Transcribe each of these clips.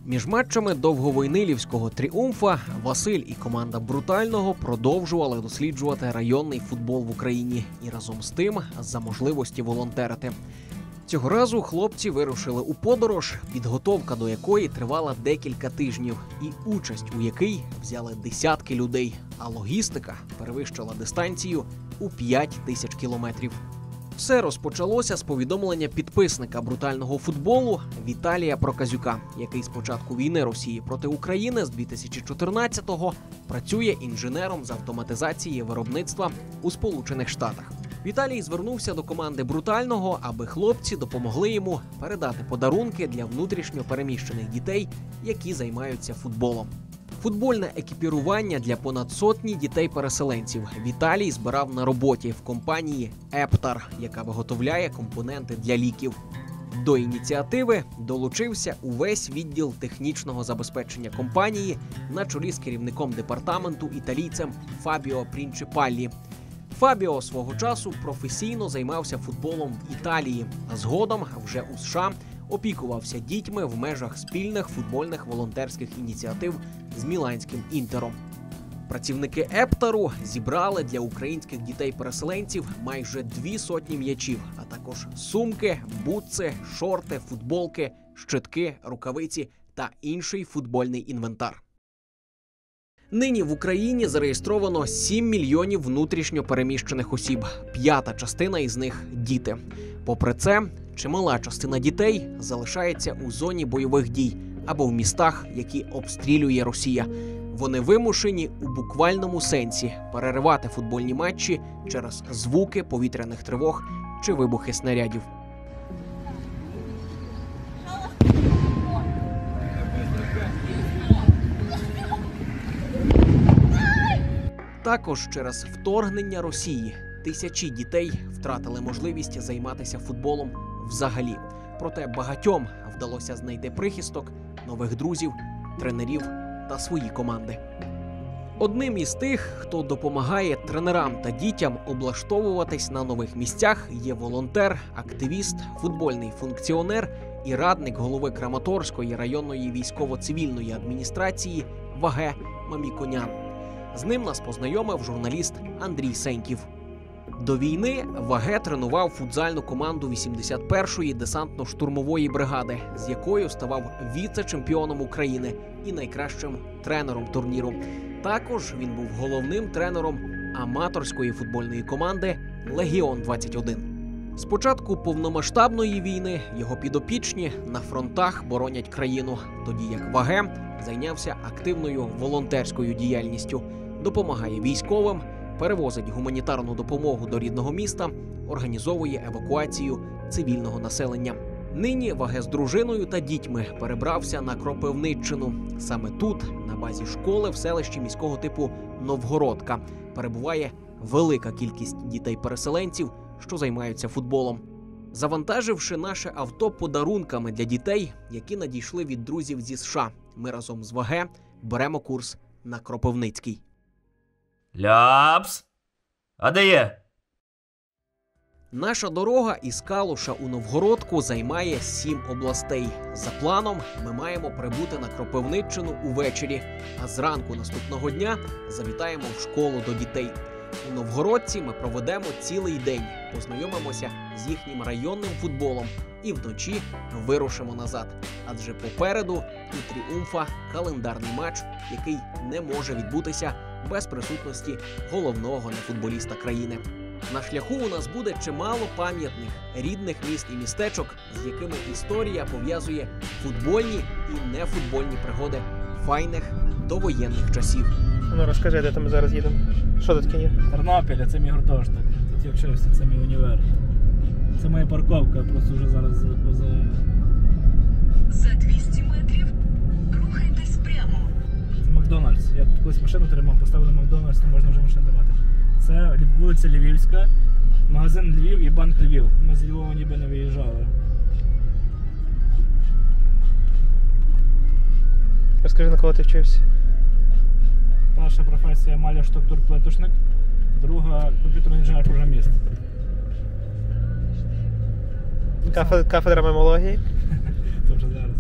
Між матчами довговойнилівського «Тріумфа» Василь і команда «Брутального» продовжували досліджувати районний футбол в Україні і разом з тим за можливості волонтерити. Цього разу хлопці вирушили у подорож, підготовка до якої тривала декілька тижнів і участь у якій взяли десятки людей, а логістика перевищила дистанцію у 5000 кілометрів. Все розпочалося з повідомлення підписника брутального футболу Віталія Проказюка, який з початку війни Росії проти України з 2014-го працює інженером з автоматизації виробництва у Сполучених Штатах. Віталій звернувся до команди «Брутального», аби хлопці допомогли йому передати подарунки для внутрішньо переміщених дітей, які займаються футболом. Футбольне екіпірування для понад сотні дітей-переселенців Віталій збирав на роботі в компанії «Ептар», яка виготовляє компоненти для ліків. До ініціативи долучився увесь відділ технічного забезпечення компанії на чолі з керівником департаменту італійцем Фабіо Принчипаллі. Фабіо свого часу професійно займався футболом в Італії, а згодом вже у США опікувався дітьми в межах спільних футбольних волонтерських ініціатив з міланським «Інтером». Працівники «Ептару» зібрали для українських дітей-переселенців майже 200 м'ячів, а також сумки, бутси, шорти, футболки, щитки, рукавиці та інший футбольний інвентар. Нині в Україні зареєстровано 7 мільйонів внутрішньо переміщених осіб, п'ята частина із них – діти. Попри це, чимала частина дітей залишається у зоні бойових дій або в містах, які обстрілює Росія. Вони вимушені у буквальному сенсі переривати футбольні матчі через звуки повітряних тривог чи вибухи снарядів. Також через вторгнення Росії тисячі дітей втратили можливість займатися футболом взагалі. Проте багатьом вдалося знайти прихисток, нових друзів, тренерів та свої команди. Одним із тих, хто допомагає тренерам та дітям облаштовуватись на нових місцях, є волонтер, активіст, футбольний функціонер і радник голови Краматорської районної військово-цивільної адміністрації Ваге Маміконян. З ним нас познайомив журналіст Андрій Сеньків. До війни Ваге тренував футзальну команду 81-ї десантно-штурмової бригади, з якою ставав віце-чемпіоном України і найкращим тренером турніру. Також він був головним тренером аматорської футбольної команди «Легіон-21». З початку повномасштабної війни його підопічні на фронтах боронять країну, тоді як Ваге зайнявся активною волонтерською діяльністю, допомагає військовим, перевозить гуманітарну допомогу до рідного міста, організовує евакуацію цивільного населення. Нині Ваге з дружиною та дітьми перебрався на Кропивниччину. Саме тут, на базі школи в селищі міського типу Новгородка, перебуває велика кількість дітей-переселенців, що займаються футболом. Завантаживши наше авто подарунками для дітей, які надійшли від друзів зі США, ми разом з Ваге беремо курс на Кропивницький. Ляпс! А де є? Наша дорога із Калуша у Новгородку займає 7 областей. За планом ми маємо прибути на Кропивниччину увечері, а зранку наступного дня завітаємо в школу до дітей. У Новгородці ми проведемо цілий день, познайомимося з їхнім районним футболом і вночі вирушимо назад. Адже попереду у «Тріумфа» календарний матч, який не може відбутися без присутності головного нефутболіста країни. На шляху у нас буде чимало пам'ятних рідних міст і містечок, з якими історія пов'язує футбольні і нефутбольні пригоди файних довоєнних часів. Ну розкажи, де ми зараз їдемо? Що тут таке є? Тернопіль, це мій гуртожиток. Тут я вчився, це мій універ. Це моя парковка, просто вже зараз поза... За 200 метрів рухайтесь прямо. Це Макдональдс. Я тут колись машину тримав, поставили Макдональдс, то можна вже машину тримати. Це вулиця Львівська, магазин Львів і банк Львів. Ми з Львова ніби не виїжджали. Розкажи, на кого ти вчився? Перша професія маляр, штукатур, плиточник. Друга комп'ютерний інженер-програміст. Кафедра мемології? Це вже зараз.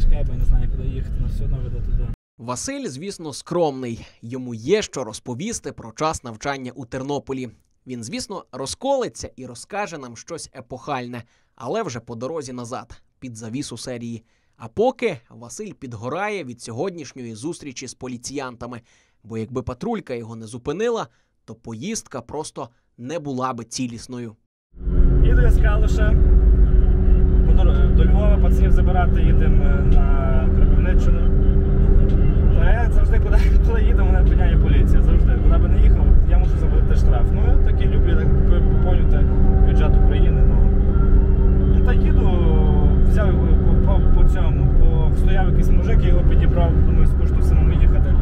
Чекай, бо я не знаю, куди їхати, але все одно веде туди. Василь, звісно, скромний. Йому є що розповісти про час навчання у Тернополі. Він, звісно, розколиться і розкаже нам щось епохальне, але вже по дорозі назад, під завісу серії. А поки Василь підгорає від сьогоднішньої зустрічі з поліціянтами, бо якби патрулька його не зупинила, то поїздка просто не була би цілісною. Їду я з Калуша. До Львова пацанів забирати їдемо на Кропивниччину. Та я завжди, коли їду, мене пиняє поліція. Завжди. Куди би не їхав, я мушу заплатити штраф. Ну, я таки люблю так поповнювати бюджет України. Ну, та їду, взяв стояв якийсь мужик, я його підібрав, думаю, скучно самому їхати.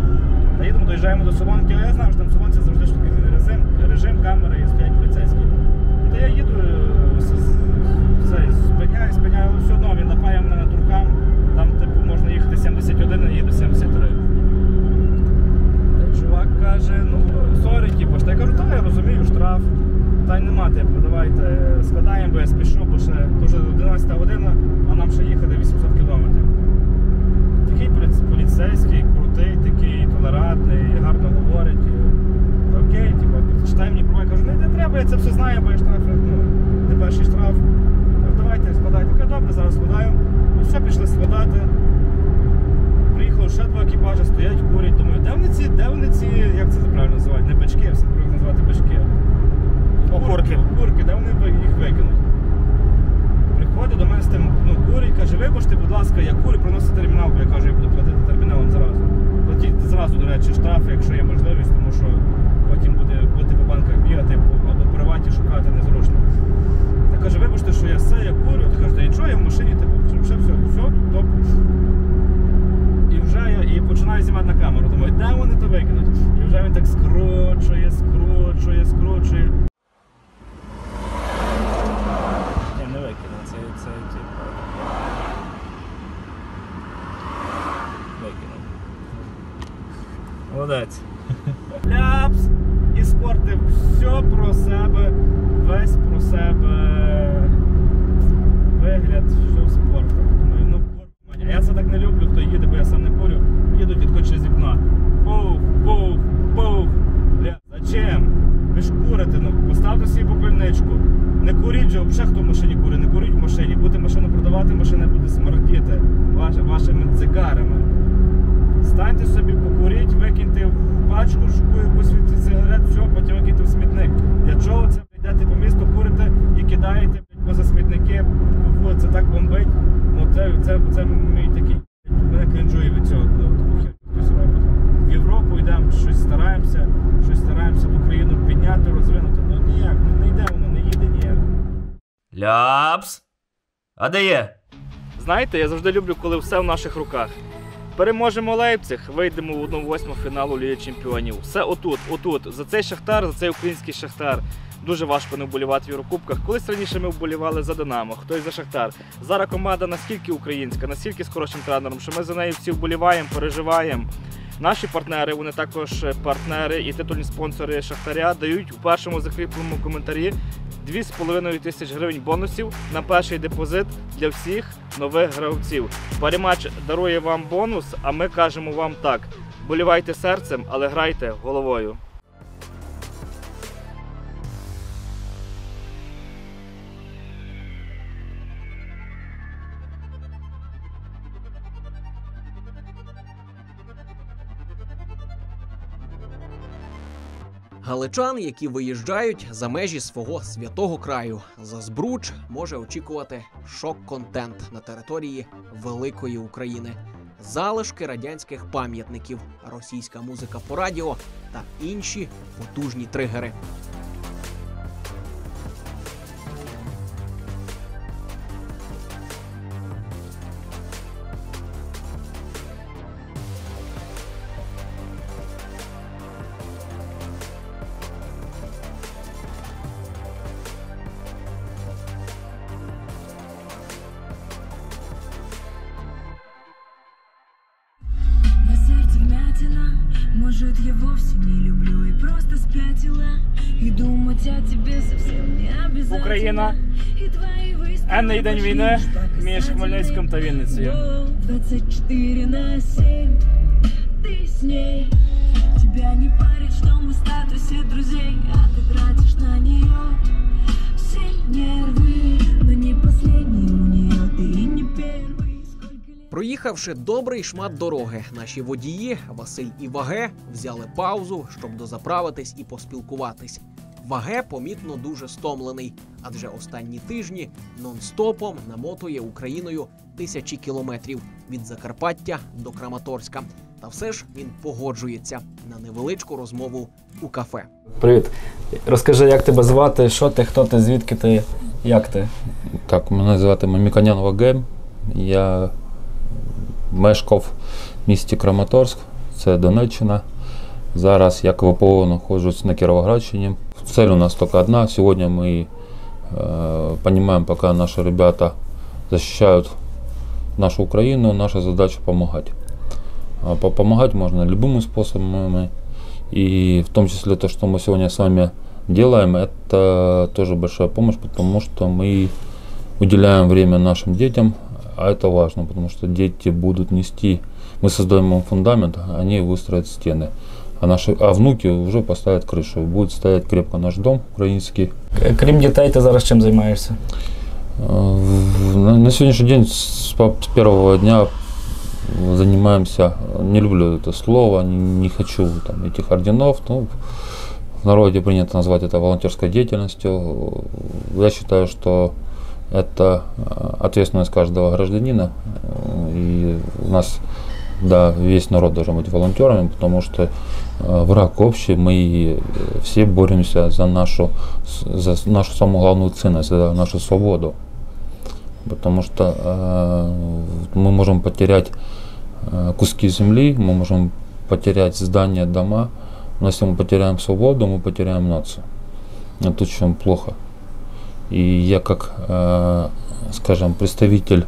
Та їдемо, доїжджаємо до Солонки, а я знав, що там в Солонці завжди ж такий режим, камери і стоять поліцейські. Та я їду, спиняю, але все одно він напає мене над руками, там типу можна їхати 71, а їду 73. Та чувак каже, ну, сорі, типу, та я кажу, та я розумію, штраф, та й нема, типу, давайте складаємо, бо я спішу, бо ще дуже 11 година, а нам ще їхати 800 кілометрів. Такий поліцейський, крутий, такий толерантний, гарно говорить. Окей, типу, читай мені права, я кажу, не треба, я це все знаю, бо я штраф, ну, не перший штраф. Давайте складайте. Я кажу, добре, зараз складаю. Ну все, пішли складати. Приїхало ще 2 екіпажі, стоять, курять. Думаю, де вони ці, як це правильно називають? Не бички, все правильно називати бички. Окурки, де вони їх викинуть. Приходить до мене з тим, ну, курить, каже, вибачте, будь ласка, я курю, приносить термінал, бо я кажу, я буду платити терміналом зразу. Платіть зразу, до речі, штрафи, якщо є можливість, тому що потім буде по банках бігати або в приваті шукати незручно. Та каже, вибачте, що я я курю, ти кажеш, та нічого, я в машині, все, топ. І починаю знімати на камеру, думаю, де вони то викинуть? І вже він так скручує. Ні, не викину, це типу. Викинув. Молодець. Ляпс! І спортив все про себе, весь про себе вигляд, все спортив. Ну, курва, я це так не люблю, хто їде, бо я сам не курю. Їду тільки через вікно. Пух. Бля, зачем? Ви ж курите, ну, поставте собі попільничку. Не куріть же, взагалі хто в машині курить, не куріть в машині. Будете машину продавати, машина буде смердіти вашими цигарами. Станьте собі, покуріть, викиньте в пачку, якусь від сигарет, все, потім викиньте в смітник. Для чого це? Йдете по місту, курите і кидаєте поза смітники, це так бомбить. Ну, це мій такий, мене крінжує від цього, коли таку херню хтось робить. В Європу йдемо, щось стараємося в Україну підняти, розвинути. Ну ніяк, не йде воно, не їде ніяк. Ляпс! А де є? Знаєте, я завжди люблю, коли все в наших руках. Переможемо Лейпциг, вийдемо в 1/8 фіналу Ліги Чемпіонів. Все отут. За цей Шахтар, за цей український Шахтар. Дуже важко не вболівати в Єврокубках. Колись раніше ми вболівали за Динамо, хтось за Шахтар. Зараз команда настільки українська, настільки з хорошим тренером, що ми за неї всі вболіваємо, переживаємо. Наші партнери, вони також партнери і титульні спонсори Шахтаря, дають у першому закріпленому коментарі 2500 гривень бонусів на перший депозит для всіх нових гравців. Паріматч дарує вам бонус, а ми кажемо вам так: вболівайте серцем, але грайте головою. Галичан, які виїжджають за межі свого святого краю, за Збруч може очікувати шок-контент на території великої України. Залишки радянських пам'ятників, російська музика по радіо та інші потужні тригери. На сердце вмятина, Может, я вовсе не люблю и просто спятила. И думать о тебе совсем не обязательно. Україна. И твои выстрелы Енний день війни між Хмельницьком та Вінницею. 24/7 ты с ней. Тебя не парит, что мы в статусе друзей, а ты тратишь на нее все нервы. Но не последний у нее, ты и не первый. Сколько лет... Проїхавши добрий шмат дороги, наші водії Василь і Ваге взяли паузу, щоб дозаправитись і поспілкуватись. Ваге помітно дуже стомлений, адже останні тижні нон-стопом намотує Україною тисячі кілометрів від Закарпаття до Краматорська. Та все ж він погоджується на невеличку розмову у кафе. Привіт. Розкажи, як тебе звати, що ти, хто ти, звідки ти, як ти? Так, мене звати Маміканян Ваге. Я мешкав в місті Краматорськ, це Донеччина. Зараз як ВПО знаходжусь на Кіровоградщині. Цель у нас тільки одна. Сьогодні ми розуміємо, поки наші ребята захищають нашу Україну, наша задача допомагати. Помогать можно любыми способами. И в том числе то, что мы сегодня с вами делаем, это тоже большая помощь, потому что мы уделяем время нашим детям, а это важно, потому что дети будут нести, мы создаем им фундамент, они выстроят стены, а внуки уже поставят крышу, будет стоять крепко наш дом украинский. Крім дітей, ти зараз чим займаєшся? На сегодняшний день с первого дня занимаемся, не люблю это слово, не хочу там этих орденов, но в народе принято назвать это волонтерской деятельностью. Я считаю, что это ответственность каждого гражданина, и у нас, да, весь народ должен быть волонтерами, потому что враг общий, мы все боремся за нашу самую главную ценность, за нашу свободу. Потому что мы можем потерять куски земли, мы можем потерять здания, дома, но если мы потеряем свободу, мы потеряем нацию. Это очень плохо. И я как, скажем, представитель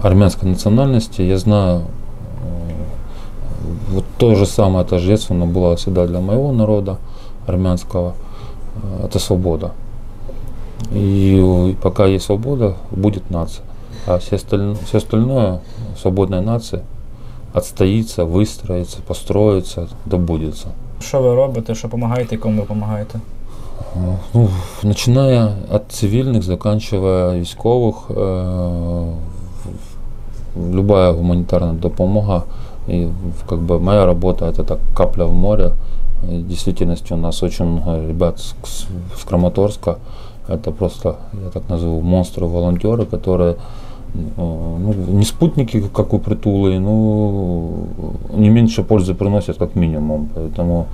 армянской национальности, я знаю, вот то же самое тождественно было всегда для моего народа армянского, это свобода. И пока есть свобода, будет нация. А все остальное, свободная нация, отстоится, выстроится, построится, добудется. Що ви робите, що допомагаєте і кому ви допомагаєте? Ну, начиная от цивильных, заканчивая військовых, любая гуманитарная допомога. И как бы моя работа — это так капля в море. В действительности у нас очень много ребят с Краматорска. Это просто, я так назову, монстры-волонтеры, которые, ну, не спутники, как у Притулы, но не меньше пользы приносят, как минимум. Поэтому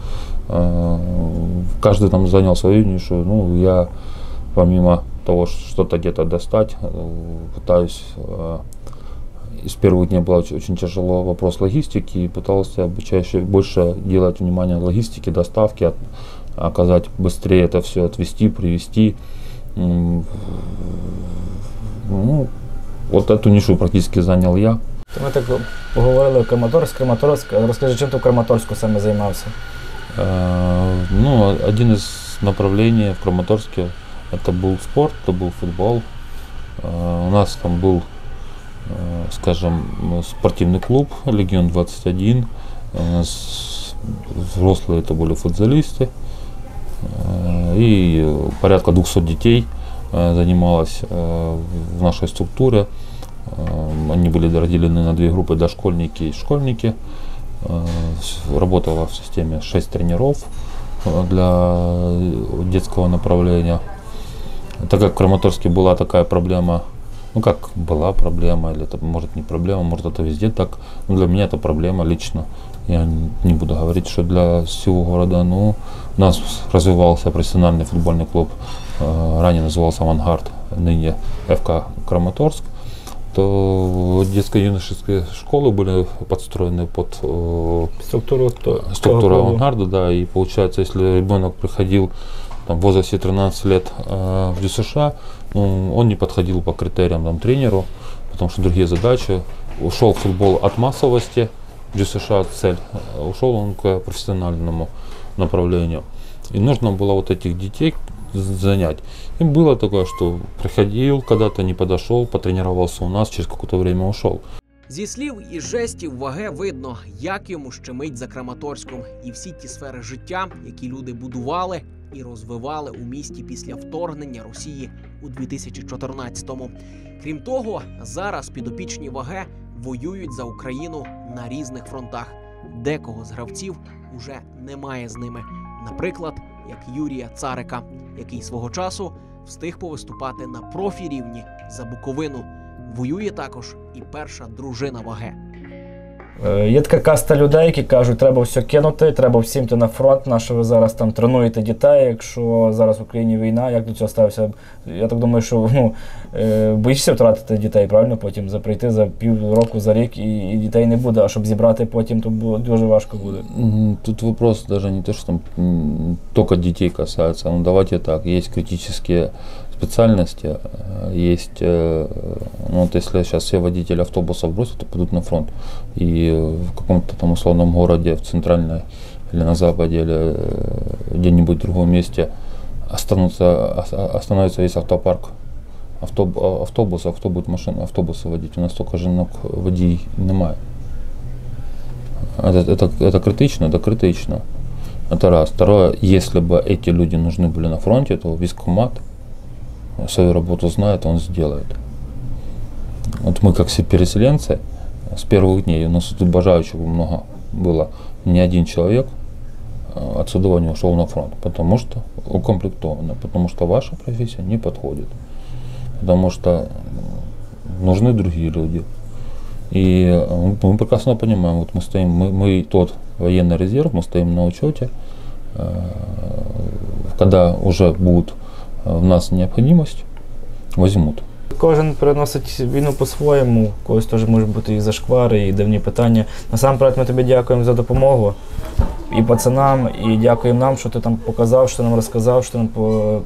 каждый там занял свою нишу. Ну, я, помимо того, что-то где-то достать, пытаюсь. Из первых дней было очень тяжело вопрос логистики, и пытался чаще больше делать внимание логистике, доставке, оказать быстрее это все отвезти, привезти. Ну, вот эту нишу практически занял я. Ми так поговорили Краматорськ. Розкажи, чим ти в Краматорську саме займався? Ну, один из направлений в Краматорске это был спорт, это был футбол. У нас там был, скажем, спортивный клуб «Легион 21». У нас взрослые это были футболисты. И порядка 200 детей занималось в нашей структуре. Они были разделены на две группы: дошкольники и школьники. Работала в системе 6 тренеров для детского направления. Так как в Краматорске была такая проблема, ну как была проблема, или это может не проблема, может это везде так, но для меня это проблема лично. Я не буду говорить, что для всего города, но у нас развивался профессиональный футбольный клуб, ранее назывался «Авангард», ныне ФК Краматорск. То детско-юношеские школы были подстроены под структуру «Авангарда», да, и получается, если ребенок приходил там, в возрасте 13 лет в ДЮСШ, он не подходил по критериям там, тренеру, потому что другие задачи. Ушел в футбол от массовости, в США цель. Ушел он к профессиональному направлению. И нужно было вот этих детей занять. И было такое, что приходил когда-то, не подошел, потренировался у нас, через какое-то время ушел. Зі слів і жестів Ваге видно, як йому щемить за Краматорськом і всі ті сфери життя, які люди будували і розвивали у місті після вторгнення Росії у 2014-му. Крім того, зараз підопічні Ваге воюють за Україну на різних фронтах. Декого з гравців уже немає з ними. Наприклад, як Юрія Царика, який свого часу встиг повиступати на профі-рівні за Буковину. Воює також і перша дружина Ваге. Є така каста людей, які кажуть, треба все кинути, треба всім йти на фронт, на що ви зараз там тренуєте дітей, якщо зараз в Україні війна, як до цього ставився? Я так думаю, що боїшся втратити дітей, правильно? Потім прийти за півроку, за рік і дітей не буде, а щоб зібрати потім, то дуже важко буде. Тут вопрос даже не то, что там только детей касается, но давайте так, есть критические специальности, есть, вот если сейчас все водители автобусов бросят, то пойдут на фронт. И в каком-то там условном городе, в центральной или на западе, или где-нибудь в другом месте остановится весь автопарк автобусов, кто будет машины, автобусы водить. У нас столько жінок водій немає. Это критично, это критично. Это раз. Второе, если бы эти люди нужны были на фронте, то військкомат свою работу знает, он сделает. Вот мы как все переселенцы, с первых дней, у нас тут бажающих много было, ни один человек отсюда не ушел на фронт, потому что укомплектовано, потому что ваша профессия не подходит, потому что нужны другие люди. И мы прекрасно понимаем, вот мы стоим, мы тот военный резерв, мы стоим на учете, когда уже будет в нас необхідність, візьмуть. Кожен переносить війну по-своєму, у когось теж можуть бути і зашквари, і дивні питання. Насамперед ми тобі дякуємо за допомогу і пацанам, і дякуємо нам, що ти там показав, що ти нам розказав, що ти нам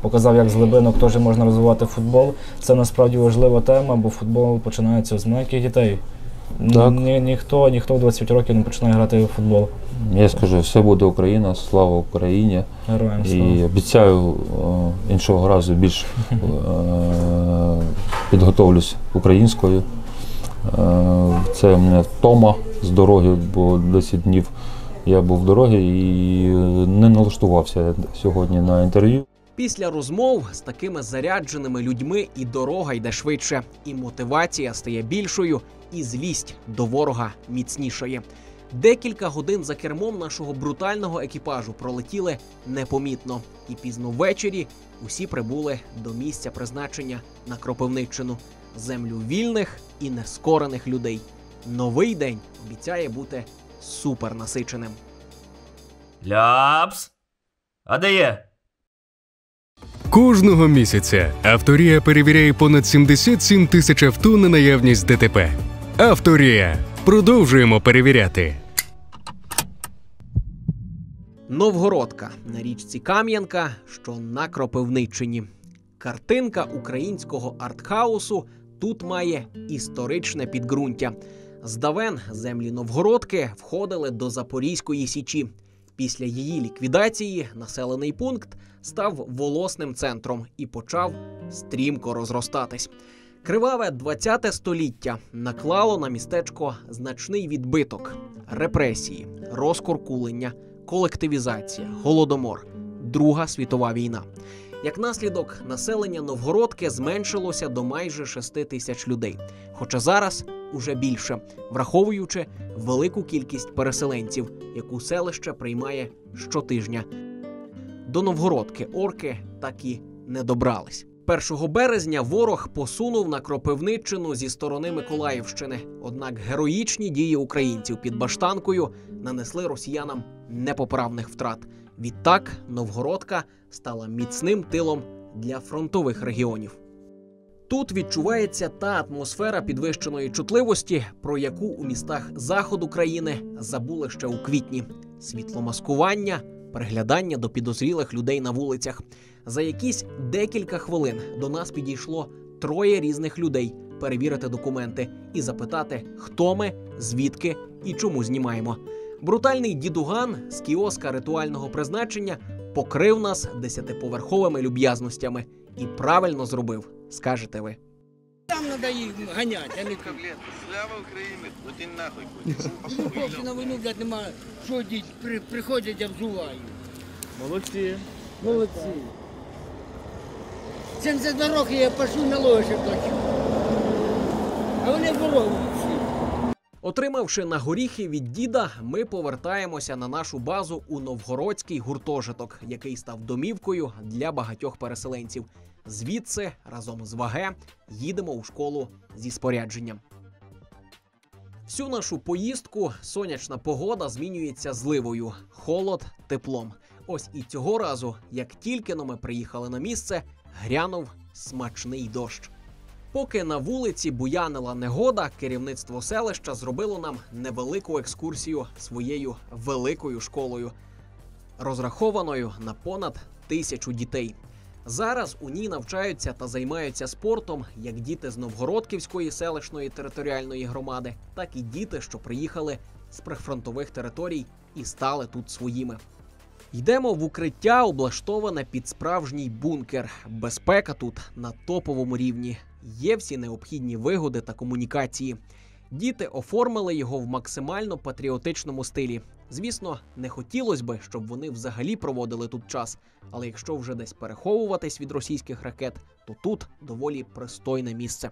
показав, як з глибинок теж можна розвивати футбол. Це насправді важлива тема, бо футбол починається з маленьких дітей. Ніхто в 20 років не починає грати в футбол. Я скажу, все буде Україна, слава Україні. Героям слава. І обіцяю, іншого разу більш підготовлюсь українською. Це у мене втома з дороги, бо 10 днів я був в дорогі і не налаштувався сьогодні на інтерв'ю. Після розмов з такими зарядженими людьми і дорога йде швидше, і мотивація стає більшою, і злість до ворога міцнішає. Декілька годин за кермом нашого брутального екіпажу пролетіли непомітно. І пізно ввечері усі прибули до місця призначення на Кропивниччину. Землю вільних і нескорених людей. Новий день обіцяє бути супернасиченим. Ляпс! А де є? Кожного місяця Авторія перевіряє понад 77 тисяч авто на наявність ДТП. Авторія. Продовжуємо перевіряти. Новгородка на річці Кам'янка, що на Кропивниччині. Картинка українського артхаусу тут має історичне підґрунтя. Здавен землі Новгородки входили до Запорізької Січі. Після її ліквідації населений пункт став волосним центром і почав стрімко розростатись. Криваве 20-те століття наклало на містечко значний відбиток. Репресії, розкуркулення, колективізація, голодомор, Друга світова війна. Як наслідок, населення Новгородки зменшилося до майже 6 тисяч людей. Хоча зараз уже більше, враховуючи велику кількість переселенців, яку селище приймає щотижня. До Новгородки орки так і не добрались. 1 березня ворог посунув на Кропивниччину зі сторони Миколаївщини. Однак героїчні дії українців під Баштанкою нанесли росіянам непоправних втрат. Відтак Новгородка стала міцним тилом для фронтових регіонів. Тут відчувається та атмосфера підвищеної чутливості, про яку у містах заходу країни забули ще у квітні. Світломаскування, приглядання до підозрілих людей на вулицях. За якісь декілька хвилин до нас підійшло 3 різних людей перевірити документи і запитати, хто ми, звідки і чому знімаємо. Брутальний дідуган з кіоска ритуального призначення покрив нас 10-поверховими люб'язностями. І правильно зробив, скажете ви. Там треба їх ганяти, а не тут. Слава Україні, ну ти нахуй будеш. Хлопці на війну, блядь, нема що діть, приходять, я взуваю. Молодці. Молодці. 72 роки я пашу на лоші плачу. А вони воровують всі. Отримавши на горіхи від діда, ми повертаємося на нашу базу у Новгородський гуртожиток, який став домівкою для багатьох переселенців. Звідси, разом з ВАГЕ, їдемо у школу зі спорядженням. Всю нашу поїздку сонячна погода змінюється зливою, холод – теплом. Ось і цього разу, як тільки-но ми приїхали на місце, грянув смачний дощ. Поки на вулиці буянила негода, керівництво селища зробило нам невелику екскурсію своєю великою школою, розрахованою на понад 1000 дітей. Зараз у ній навчаються та займаються спортом як діти з Новгородківської селищної територіальної громади, так і діти, що приїхали з прифронтових територій і стали тут своїми. Йдемо в укриття, облаштоване під справжній бункер. Безпека тут на топовому рівні. Є всі необхідні вигоди та комунікації. Діти оформили його в максимально патріотичному стилі. Звісно, не хотілося б, щоб вони взагалі проводили тут час. Але якщо вже десь переховуватись від російських ракет, то тут доволі пристойне місце.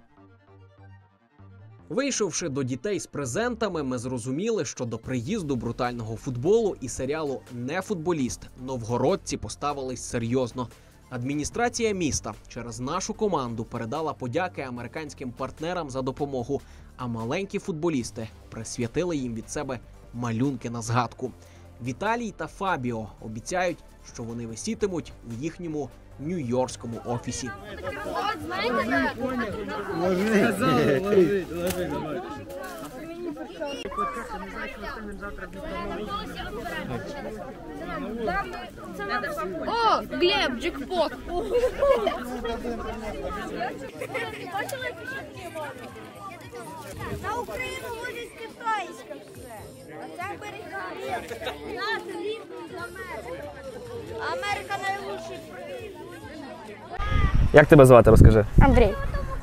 Вийшовши до дітей з презентами, ми зрозуміли, що до приїзду брутального футболу і серіалу «Не футболіст» новгородці поставились серйозно. Адміністрація міста через нашу команду передала подяки американським партнерам за допомогу, а маленькі футболісти присвятили їм від себе малюнки на згадку. Віталій та Фабіо обіцяють, що вони висітимуть у їхньому нью-йоркському офісі. О, Глеб, джекпот! На Україну возять китайське все. А це Америка. Нас рівно з Америки. Америка найлучший привіт. Як тебе звати, розкажи? Андрій.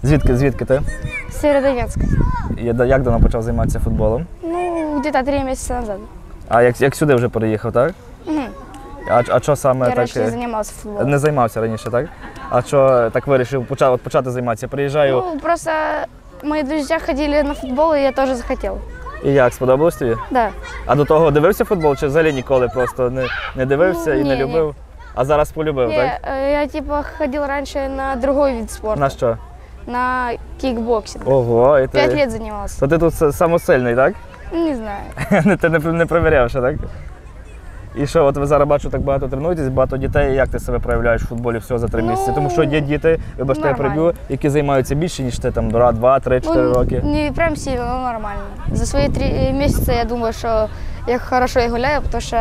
Звідки ти? З Сєвєродонецька. Як давно почав займатися футболом? Ну, где-то 3 місяці назад. А як сюди вже переїхав, так? Угу. А що саме Я так? раніше не займався футболом. Не займався раніше, так? А що так вирішив почати займатися? Приїжджаю. Ну, просто мої друзі ходили на футбол, і я теж захотів. І як, сподобалось тобі? Да. А до того дивився футбол, чи взагалі ніколи просто не дивився і не любив? А зараз полюбив, так? Я типа ходив раніше на другий вид спорту. На що? На кікбоксинг. Ого, і ти... 5 років займався. То ти тут самосильний, так? Не знаю. Ти не перевіряв ще, так? І що, от ви зараз бачу, так багато тренуєтесь, багато дітей. Як ти себе проявляєш в футболі всього за 3 місяці? Тому що є діти, вибачте, я приб'ю, які займаються більше, ніж ти, там, 2, 3, 4 роки. Не прям сильно, но нормально. За свої 3 місяці я думаю, що я хорошо гуляю, тому що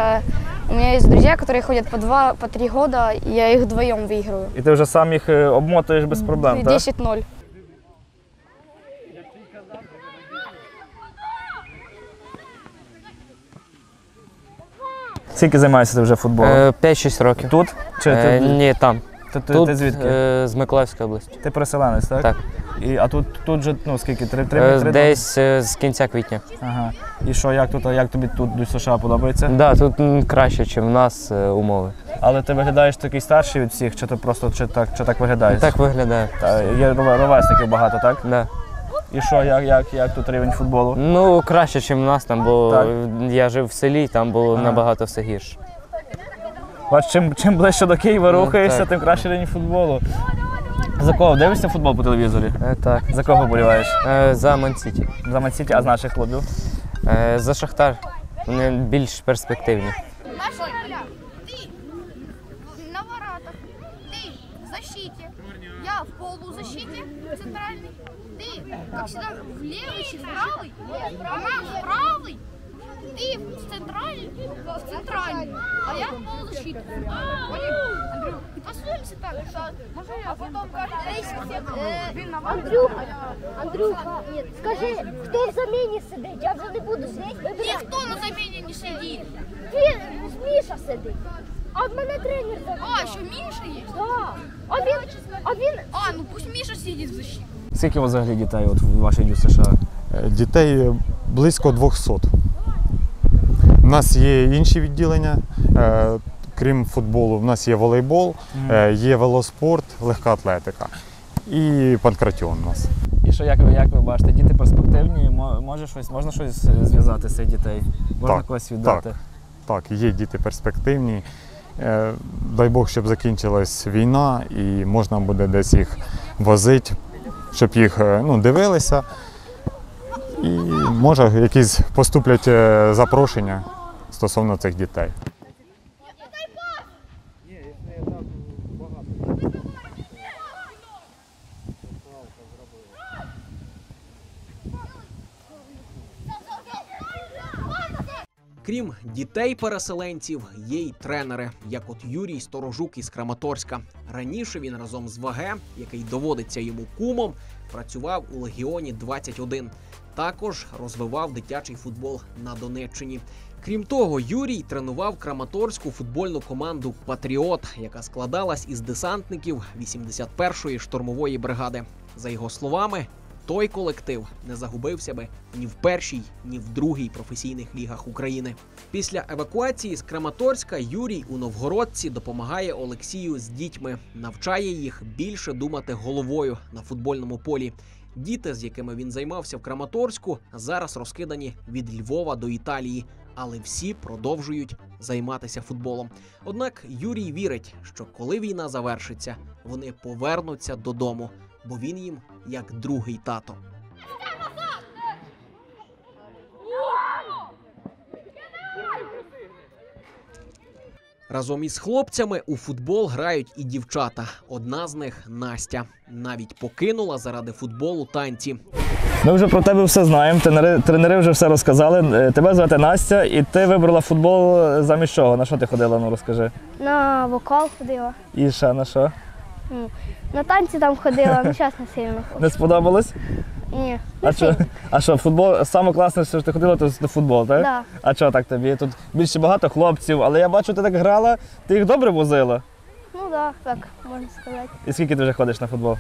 у мене є друзі, які ходять по 2, по 3 роки, і я їх вдвоєм виграю. І ти вже сам їх обмотуєш без проблем, так? 10-0. Скільки займаєшся ти вже футболом? 5-6 років. Тут? Чи ти... Ні, там. Тут ти звідки? З Миколаївської області. Ти переселенець, так? Так. А тут же, ну, скільки? 3 Десь з кінця квітня. Ага. І що, як тобі тут до США подобається? Так, да, тут краще, ніж в нас умови. Але ти виглядаєш такий старший від всіх, чи ти просто чи так виглядаєш? Так виглядає. Є ровесників багато, так? Так. Да. І що, як тут рівень футболу? Ну, краще, ніж в нас, там було, я жив в селі, там було набагато все гірше. Бач, чим ближче до Києва рухаєшся, тим краще рівень футболу. За кого? Дивишся футбол по телевізорі? Так. За кого вболіваєш? За Ман-Сіті. За Ман-Сіті, а з наших клубів? За Шахтар. Вони більш перспективні. Ты на воротах, ты в защите, я в полузащите центральный, ты, как всегда, в левый, в правый, она в правый, Ты в центральный, а я в полузащиту. Понял, Андрюх? Посмотримся так, а потом Андрюха, нет, скажи, хто в заміні сидить? Я вже не буду сидіти. Ніхто на заміні не сидить. Міша сидить. А в мене тренер забрав. А, що Міша є? Так. А він... ну пусть Міша сидить в защиті. Скільки у вас взагалі дітей от, в вашій Дю США? Дітей близько 200. У нас є інші відділення, крім футболу, в нас є волейбол, є велоспорт, легка атлетика і панкратіон у нас. І що, як ви бачите, діти перспективні, можна щось зв'язати з цих дітей? Можна когось віддати? Так, є діти перспективні. Дай Бог, щоб закінчилась війна і можна буде десь їх возити, щоб їх дивилися. І може якісь поступлять запрошення стосовно цих дітей. Крім дітей-переселенців, є й тренери, як от Юрій Сторожук із Краматорська. Раніше він разом з Ваге, який доводиться йому кумом, працював у Легіоні 21. Також розвивав дитячий футбол на Донеччині. Крім того, Юрій тренував краматорську футбольну команду «Патріот», яка складалась із десантників 81-ї штурмової бригади. За його словами, той колектив не загубився би ні в першій, ні в другій професійних лігах України. Після евакуації з Краматорська Юрій у Новгородці допомагає Олексію з дітьми, навчає їх більше думати головою на футбольному полі. Діти, з якими він займався в Краматорську, зараз розкидані від Львова до Італії, але всі продовжують займатися футболом. Однак Юрій вірить, що коли війна завершиться, вони повернуться додому, бо він їм як другий тато. Разом із хлопцями у футбол грають і дівчата. Одна з них – Настя. Навіть покинула заради футболу танці. Ми вже про тебе все знаємо, тренери вже все розказали. Тебе звати Настя, і ти вибрала футбол замість чого? На що ти ходила, ну розкажи. На вокал ходила. І ще на що? На танці там ходила, ну зараз не сильно. Не сподобалось? Ні. А що, футбол, саме класне, що ти ходила, то футбол, так? Так. А що так тобі? Тут більше багато хлопців, але я бачу, ти так грала, ти їх добре возила? Ну так, можна сказати. І скільки ти вже ходиш на футбол?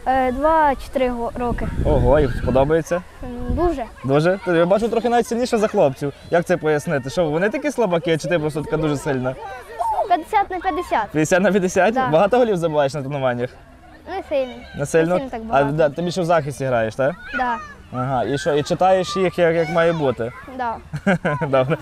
2-4 роки. Ого, їх подобається? Дуже. Дуже? Я бачу трохи навіть сильніше за хлопців. Як це пояснити? Що, вони такі слабаки, чи ти просто така дуже сильна? 50 на 50. 50 на 50? Да. Багато голів забуваєш на тренуваннях? Не сильно. Не сильно? Не сильно так багато. А ти більше в захисті граєш, так? Так. Ага, і що, і читаєш їх, як має бути? Так. Добре.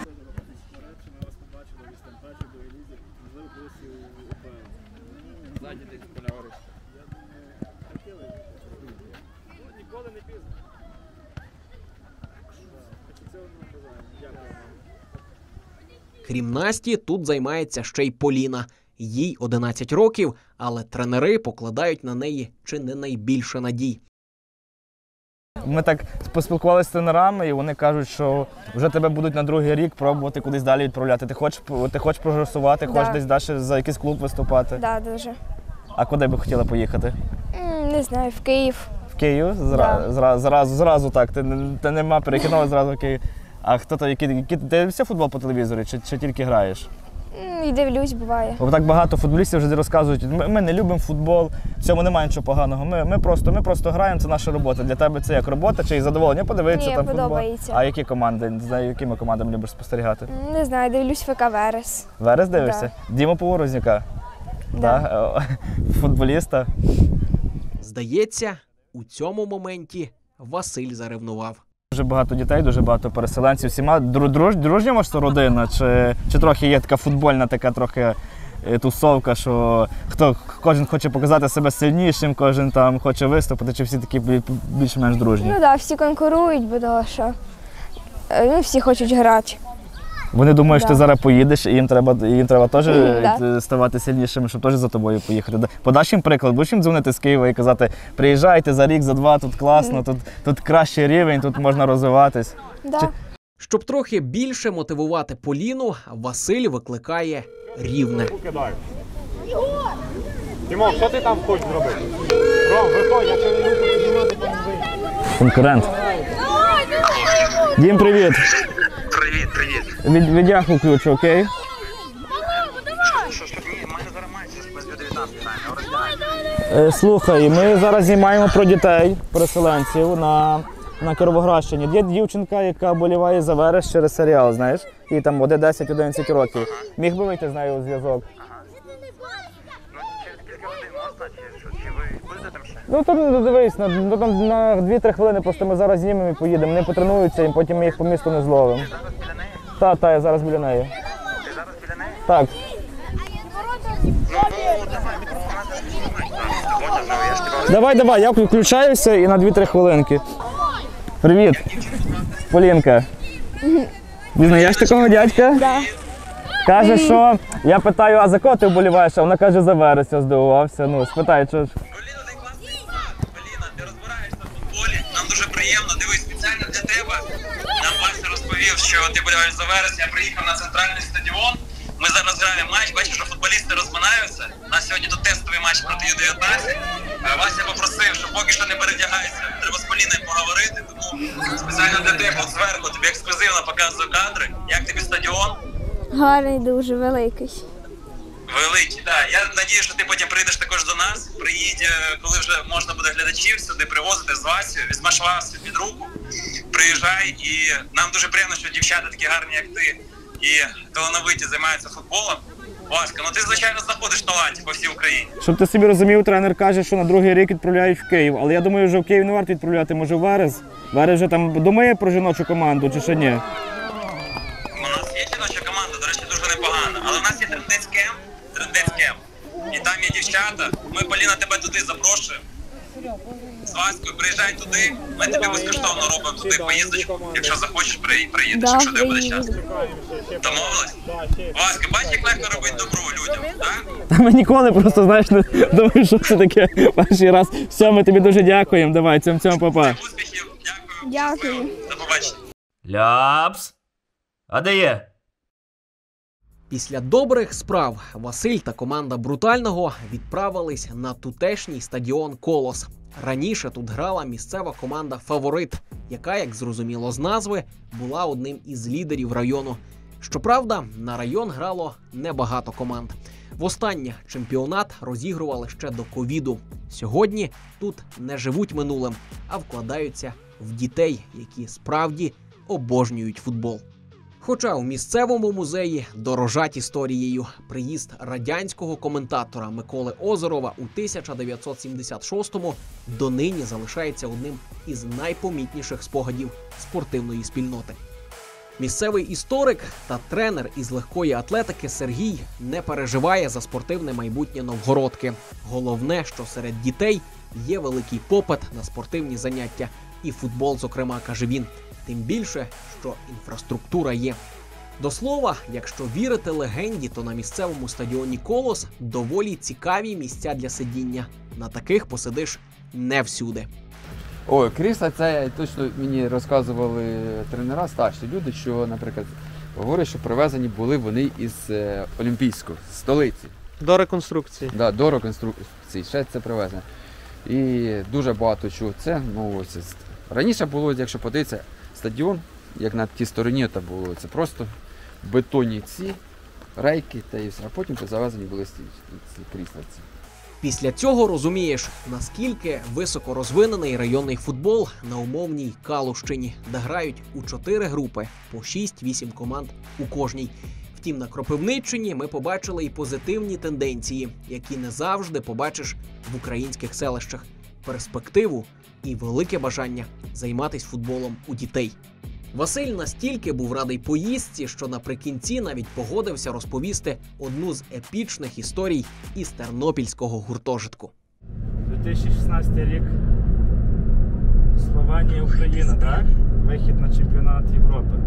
Крім Насті, тут займається ще й Поліна. Їй 11 років, але тренери покладають на неї чи не найбільше надій. Ми так поспілкувалися з тренерами, і вони кажуть, що вже тебе будуть на другий рік пробувати кудись далі відправляти. Ти хочеш прогресувати, хочеш десь далі за якийсь клуб виступати? Так, дуже. А куди би хотіла поїхати? Не знаю, в Київ. В Київ? Зразу так, ти нема перекинула зразу в Київ. А хто то, ти дивишся футбол по телевізорі, чи тільки граєш? І дивлюсь, буває. Бо так багато футболістів вже розказують, ми не любимо футбол, в цьому немає нічого поганого. Ми просто граємо, це наша робота. Для тебе це як робота чи задоволення подивитися там футбол? Подобається. А які команди? Не знаю, якими командами любиш спостерігати? Не знаю, дивлюсь ФК Верес. Верес дивишся? Да. Діму Поворозняка? Да. Футболіста? Здається, у цьому моменті Василь заревнував. Дуже багато дітей, дуже багато переселенців. Всіма дружня ваша родина? Чи трохи є така футбольна, така трохи тусовка, що кожен хоче показати себе сильнішим, кожен там хоче виступити, чи всі такі більш-менш дружні? Ну так, всі конкурують, бо того, що всі хочуть грати. Вони думають, що ти зараз поїдеш, і їм треба теж ставати сильнішими, щоб теж за тобою поїхати. Подаш їм приклад, будеш їм дзвонити з Києва і казати, приїжджайте за рік, за два, тут класно, тут кращий рівень, тут можна розвиватись. Щоб трохи більше мотивувати Поліну, Василь викликає Рівне. Тимон, що ти там хочеш зробити? Ром, виходь, я тебе не буду піднімати, там ви. Конкурент. Дім, привіт. Привіт. Від Яху ключ, окей? Слухай, ми зараз знімаємо про дітей, переселенців на Кіровоградщині. Є дівчинка, яка вболіває за Верес через серіал, знаєш? Їй там буде 10-11 років. Міг би вийти з нею у зв'язок? Ну, то дивись, на 2-3 хвилини просто ми зараз знімемо і поїдемо. Вони потренуються, і потім ми їх по місту не зловимо. Так, я зараз біля неї. Ти зараз біля неї? Так. Давай, я включаюся і на 2-3 хвилинки. Привіт, Полінка. Знаєш такого дядька? Да. Каже, що я питаю, а за кого ти вболіваєш? А вона каже, за Верес, я здивувався. Ну, спитай, що ж. Нам дуже приємно, дивись, спеціально для тебе. Нам Вася розповів, що ти боліваєш за Верес. Я приїхав на центральний стадіон. Ми зараз граємо матч, бачиш, що футболісти розминаються. У нас сьогодні тут тестовий матч проти Ю-19. Вася попросив, що поки що не передягайся. Треба з Поліною поговорити, тому спеціально для тебе от зверху тобі ексклюзивно показую кадри. Як тобі стадіон? Гарний, дуже великий. Великий, так. Я надію, що ти потім прийдеш також до нас. Приїдь, коли вже можна буде глядачів сюди привозити з Васю, візьмеш Васю під руку, приїжджай. І нам дуже приємно, що дівчата такі гарні, як ти, і талановиті займаються футболом. Васька, ну ти, звичайно, знаходиш талантів по всій Україні. Щоб ти собі розумів, тренер каже, що на другий рік відправляють в Київ. Але я думаю, що в Київ не варто відправляти, може в Верес. Верес вже там думає про жіночу команду, чи ще ні? У нас є жіноча команда, до речі, дуже непогана. Але у нас є трендець-кемп. І там є дівчата. Ми, Поліна, тебе туди запрошуємо. З Ваською приїжджай туди, ми тобі безкоштовно робимо туди поїздочку. Якщо захочеш, приїдеш, якщо тебе буде час. Домовились? Васька, бачиш, як легко робити добро людям, так? Та ми ніколи просто, знаєш, не думаю, що це таке перший раз. Все, ми тобі дуже дякуємо. Давай, цьому папа. Успіхів, Дякую. до побачення. Ляпс. А де є? Після добрих справ Василь та команда Брутального відправились на тутешній стадіон «Колос». Раніше тут грала місцева команда «Фаворит», яка, як зрозуміло з назви, була одним із лідерів району. Щоправда, на район грало небагато команд. Востаннє чемпіонат розігрували ще до ковіду. Сьогодні тут не живуть минулим, а вкладаються в дітей, які справді обожнюють футбол. Хоча у місцевому музеї дорожать історією. Приїзд радянського коментатора Миколи Озерова у 1976-му донині залишається одним із найпомітніших спогадів спортивної спільноти. Місцевий історик та тренер із легкої атлетики Сергій не переживає за спортивне майбутнє Новгородки. Головне, що серед дітей є великий попит на спортивні заняття. І футбол, зокрема, каже він. Тим більше, що інфраструктура є. До слова, якщо вірити легенді, то на місцевому стадіоні «Колос» доволі цікаві місця для сидіння. На таких посидиш не всюди. Ой, крісла, це точно мені розказували тренера, старші люди, що, наприклад, говорять, що привезені були вони із Олімпійської столиці. До реконструкції. Так, да, до реконструкції, ще це привезено. І дуже багато чого це, ну ось. Раніше було, якщо подивитися, стадіон, як на тій стороні, то було це просто бетонні ці рейки та і все, а потім завезені були ці крісла. Після цього розумієш, наскільки високо розвинений районний футбол на умовній Калущині, де грають у 4 групи, по 6-8 команд у кожній. Втім, на Кропивниччині ми побачили і позитивні тенденції, які не завжди побачиш в українських селищах. Перспективу і велике бажання займатися футболом у дітей. Василь настільки був радий поїздці, що наприкінці навіть погодився розповісти одну з епічних історій із тернопільського гуртожитку. 2016 рік. Словенія, Україна, так? Вихід на чемпіонат Європи.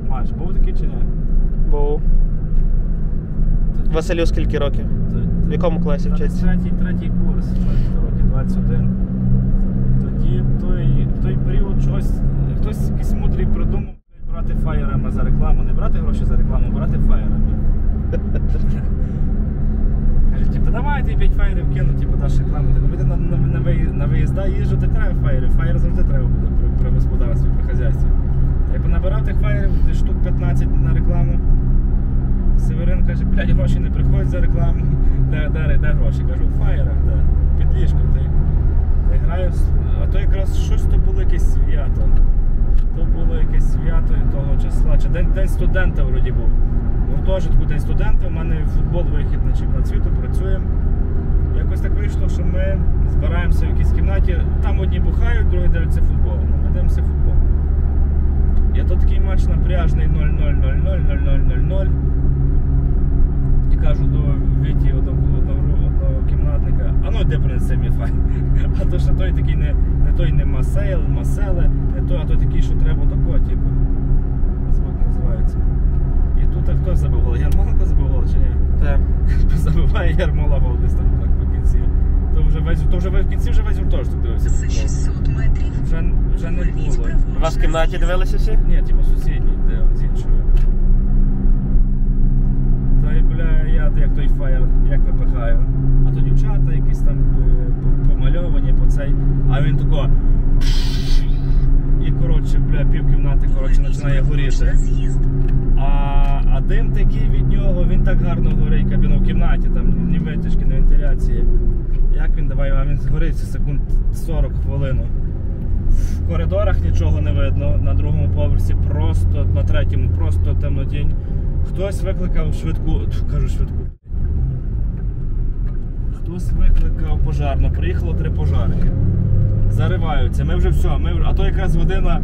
Маш, був такий чи ні? Був. Василю скільки років? В якому класі вчиться? Третій курс, 21. Тоді в той період хтось якийсь мудрий придумав брати фаєрами за рекламу, не брати гроші за рекламу, брати фаєрами. Каже, типу, давайте 5 фаєрів кину, типу, даш рекламу. На виїзда їжджу, то треба фаєрів. Фаєр завжди треба буде при господарстві, при хазяйстві. Та я понабирав тих фаєрів, десь штук 15 на рекламу. Северин каже, блядь, гроші не приходять за рекламу. Де гроші? Кажу, в фаєрах, де? Під ліжком. Та граю, а то якраз щось то було якесь свято. То було якесь свято того числа. Чи день студента вроді був. В гуртожитку день студента, у мене футбол вихід на чемпіонат світу, працюємо. Якось так вийшло, що ми збираємося в якійсь кімнаті, там одні бухають, другі дивляться футбол. Ми дивимося футбол. І то такий матч напряжний 0-0-0-0-0-0-0-0. І кажу до Віті, одного кімнатника, а ну де принесе мій файл. А то що той такий не той не маселе, не той, а той такий, що треба тако, типу. Звук називається. І тут хто забив гол? Ярмоленко забив гол чи ні? Так. Забиває Ярмола гол десь там так по кінці. То вже в кінці вже весь гуртожиток дивився. За 600 метрів. Вже не було. У вас в кімнаті дивилися всі? Ні, типу сусідній, де з іншою. Та й, бля, я як той фаєр, як випихаю. А то дівчата якісь там помальовані по цей, а він тако. І, коротше, бля, півкімнати, коротше, починає горіти. А дим такий від нього, він так гарно горить, як він в кімнаті, там ні витяжки, ні вентиляції. Як він давай, а він згориться секунд 40 хвилину. В коридорах нічого не видно, на другому поверсі просто, на третьому просто темнотінь. Хтось викликав швидку, хтось викликав пожарну, приїхало 3 пожарки. Зариваються, ми вже все, а то якраз година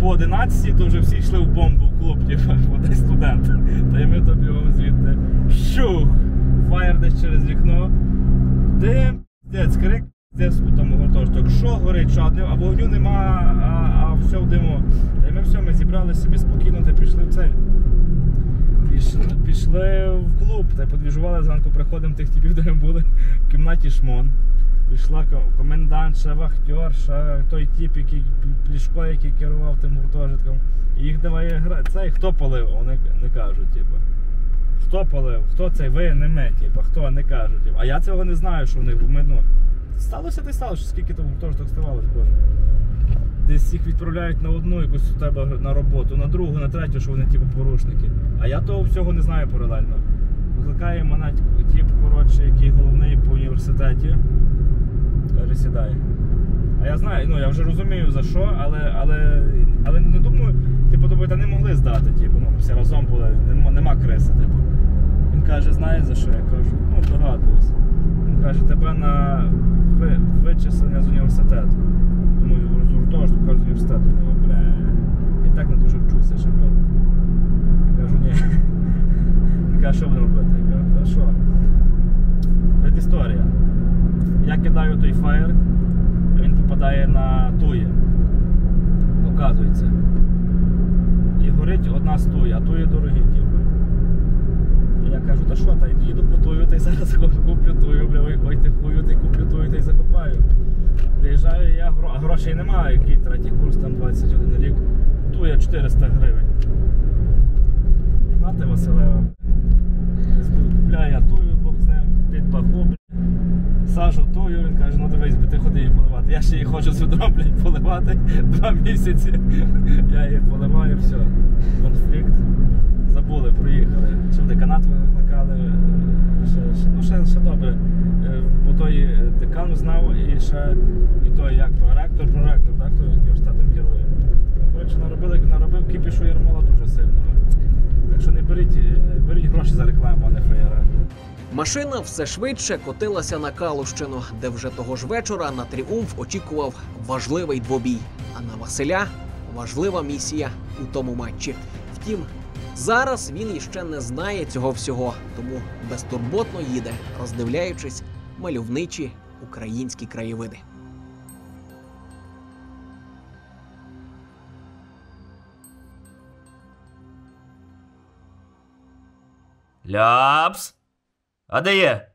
по 11, то вже всі йшли в бомбу в клуб, десь студент. Та й ми то бігом звідти. Щух! Фаєр десь через вікно. Дим, десь крик, десь у тому гуртожитку. Що горить, що, а вогню нема, а все в диму. Та й ми все, ми зібрали собі спокійно та пішли в цей. Пішли в клуб, та й подвіжували, зранку приходимо тих типів, де ми були в кімнаті шмон. Пішла комендант, ще вахтер, ще той тип, який Плішко, який керував тим гуртожитком. І їх давай грати. Цей хто палив? Вони не кажуть, типу. Хто палив? Хто цей? Ви, не ми, типу. Хто? Не кажуть. Типу. А я цього не знаю, що в них, ну, сталося, те сталося, скільки там гуртожиток ставалось, боже. Десь їх відправляють на одну якусь у тебе на роботу, на другу, на третю, що вони типу порушники. А я того всього не знаю паралельно. Викликає мене тип, коротше, який головний по університеті. Каже, сідай. А я знаю, ну я вже розумію за що, але не думаю, типу, тобі не могли здати, типу, ну, всі разом були, нема криси, типу. Він каже, знаєш за що? Я кажу, ну догадуюсь. Він каже, тебе на вичислення з університету. Думаю, з гуртожитку, кажу, з університету. Думаю, бля, і так не дуже вчуся, щоб. Я кажу, ні. Він каже, що будемо робити? Я кажу, а що? Це історія. Я кидаю той фаєр, а він попадає на туї. Оказується. І горить одна з туї, а туї дорогі, типу. І я кажу, та що, та їду по тую, та й зараз куплю тую, бля, ой ти хую, та й куплю тую, та й закопаю. Приїжджаю я, а грошей немає, який третій курс, там 21 рік. Туя 400 гривень. Знати Василева. Купляю я тую, Бог з ним, під паху, сажу тую, він каже, ну дивись, ти ходи її поливати. Я ще її хочу з відром, блядь, поливати 2 місяці. Я її поливаю, все. Конфлікт. Забули, проїхали. Чи в деканат викликали, ще добре. Бо той декан знав і ще і той, як проректор, так, хто університетом керує. Коротше, наробив кіпішу Ярмола дуже сильного. Так що не беріть гроші за рекламу, а не феєра. Машина все швидше котилася на Калущину, де вже того ж вечора на «Тріумф» очікував важливий двобій, а на Василя – важлива місія у тому матчі. Втім, зараз він іще не знає цього всього, тому безтурботно їде, роздивляючись мальовничі українські краєвиди. Ляпс! А де є?